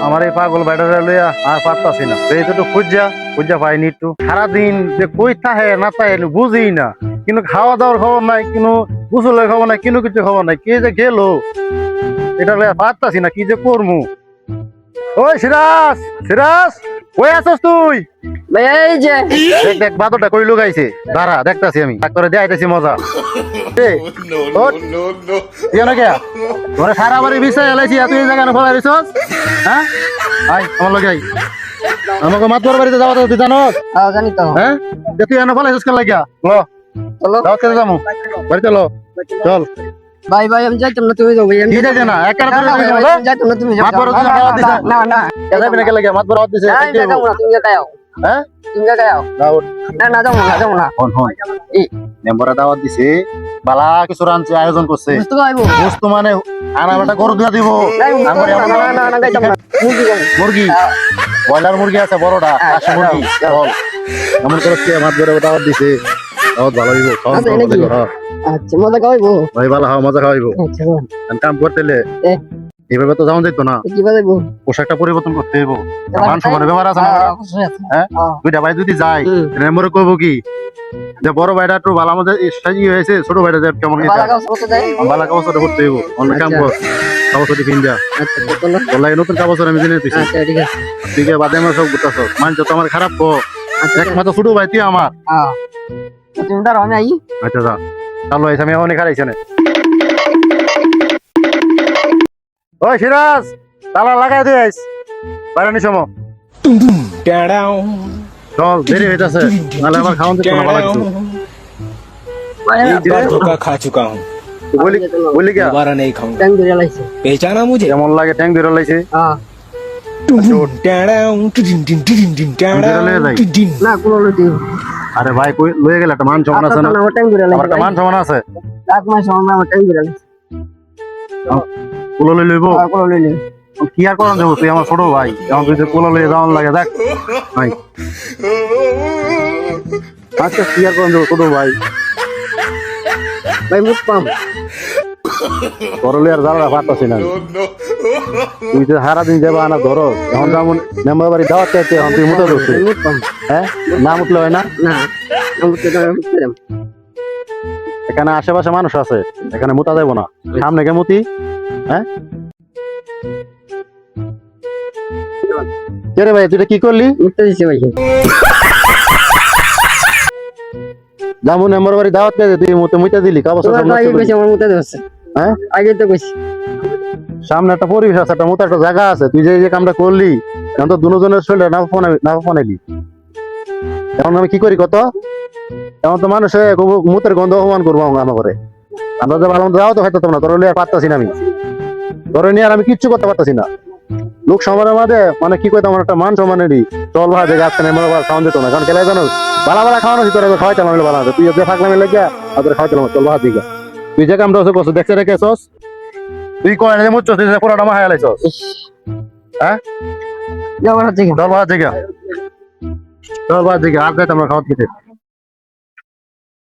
আমার এই পাগল বাইরে লইয়া আর পারতাছি না, এই তো খুঁজা খুঁজা পাইনি একটু সারাদিন যে কই থাহে না তাই বুঝি না, কিন্তু খাওয়া দাওয়ার খবর নাই, কিন্তু গোসলের খবর নাই, কিন্তু কিছু খবর নাই, কে যে গেল এটা লইয়া পারতাছি না, কি যে করবো। ওই সিরাজ, সিরাজ কই আছস তুই? এই যে দেখ দেখ বাদরটা কই লুকাইছে, দাঁড়া দেখতাছি আমি ডাক্তারে দেখাইতেছি মজা। তোরা সারা বাড়ি বিষয় এলাইছি, তুই এই জায়গা ফলাই দিছস? হ্যাঁ আই আমার লগে আই, আমাকে মাতবার বাড়িতে যাওয়া তো তুই জানোস? জানি তো। হ্যাঁ তুই এনে ফলাইছিস কেন লাগিয়া? ল চলো দাওয়াত খেতে যাবো, বাড়িতে লো চল। ভাই ভাই আমি যাইতাম না, তুমি যাও ভাই। আমি কি যাইতে না এক কাজ করে যাইতাম না, তুমি যাও। মাতবার দাওয়াত দিছে না না যাবি না কে লাগিয়া মাতবার দাওয়াত দিছে? আমি যাবো না, তুমি যাও। হ্যাঁ তুমি যাও। না না যাবো না, যাবো না। হন হন এই মেম্বারে দাওয়াত দিছে, বালা কিছু রাঞ্চি আয়োজন করছে, বুঝতে পারবো বস্তু মানে আনা বেটা গরু দিয়া দিব। না না না যাইতাম না, মুরগি যাবো। মুরগি ব্রয়লার মুরগি আছে বড়টা, খাসি মুরগি বল এমন করে কে মাত ধরে দাওয়াত দিছে, দাওয়াত ভালো হইব, খাওয়া দাওয়া ভালো হইব। আচ্ছা মজা খাওয়াইবো ভাই ভালো খাওয়া মজা খাওয়াইবো। আচ্ছা কাম করতেলে এইভাবে তো যাওয়া যেত না, কি বাজাইবো? পোশাকটা পরিবর্তন করতে হইব, মান সম্মানের ব্যাপার আছে না? হ্যাঁ দুইটা ভাই যদি যায় মেম্বারে কইবো কি যে বড় ভাইটা একটু ভালো মজা সাজি হয়েছে, ছোট ভাইটা যে কেমন বালা গাছ করতে যাই। ভালো কাপড় করতে হইব, অন্য কাম কর কাপড় কিন যা। আচ্ছা চলো। বললাই নতুন কাপড় আমি জেনে দিছি, আচ্ছা ঠিক আছে। ঠিক আছে বাদে আমার সব গুতাছ মান তো আমার খারাপ কো, একমাত্র ছোট ভাই তুই আমার। হ্যাঁ তুমি দাঁড়াও, আমি আই। আচ্ছা যা চালো আইসা আমি অনেক হারাইছে না। ওই সিরাজ তালা লাগাই দিস, বাইরে নি সময় চল দেরি হইতাছে, নাহলে আমার খাওয়ান দিতে না ভালো লাগতো। एक बार धोखा खा चुका हूँ, বলি বলি কি दोबारा नहीं खाऊंगा। ট্যাং ধরে লাইছে। पहचाना मुझे? কেমন লাগে ট্যাঙ্ক ধরে লাইছে? হ্যাঁ না কোন লইতে। আরে ভাই কই লয়ে গেল, একটা মান সম্মান আছে না? ট্যাং ধরে আমার লাইছে। একটা মান সম্মান আছে, এক মাস সময় আমার ট্যাং ধরে লাইছে। কুলো লই লইব আর কোন লইলে কি আর করান যাবো, তুই আমার ছোট ভাই, এখন তুই কুলো লইয়ে যাওয়ান লাগে দেখ ভাই। আচ্ছা কি আর করান যাবো ছোট ভাই, ভাই মুখ পাম। করলে আর জ্বালা পারতাছি না। তুই তো সারা দিন যাবা না ধরো, এখন যেমন মেম্বার বাড়ি দাওয়াত চাইতে এখন তুই মুতে ধরছিস। মুখ পাম হ্যাঁ না মুতলে হয় না? না আমি তো মুখ এখানে আশেপাশে মানুষ আছে, এখানে মুতা যাবো না, সামনে কে মুতি। হ্যাঁ কে রে ভাই তুই এটা কি করলি? মুখতে দিছে ভাই। যেমন মেম্বার বাড়ি দাওয়াত চাইতে তুই মুতে মুতে দিলি কাগজ। তোমার তো আগে কইছে আমার মুখতে দিছে। হ্যাঁ আগে তো কইছি। সামনে একটা পরিবেশ আছে, একটা মতো একটা জায়গা আছে, তুই যে এই যে কামটা করলি এখন তো দুজনের শরীরে না ফোনাইলি, এখন আমি কি করি কত? এখন তো মানুষে মুতের গন্ধ অপমান করবো আমার করে, আমরা যে ভালো মতো যাও তো হয়তো তোমরা তোর আর পারতাছি না, আমি ধরে নিয়ে আর আমি কিচ্ছু করতে পারতাছি না। লোক সমানের মাঝে মানে কি করতাম, আমার একটা মান সম্মানেরই চল ভাই গাছ খাওয়ান যেত না, কারণ খেলাই জানো বালা বালা খাওয়ানো তোর খাওয়াইতাম আমি বালা, তুই যে ফাঁকলামে লেগে ওদের খাওয়াইতাম চল ভাত দিকে। তুই যে কামটা করছো দেখতে রেখেছস, তুই কয় না যে মুচ্ছস, তুই যে পুরাটা মাহাই লাইছস। হ্যাঁ যাবার হচ্ছে চল ভাত দিকে, চল ভাত দিকে আর যাইতাম আমরা খাওয়াত খেতে।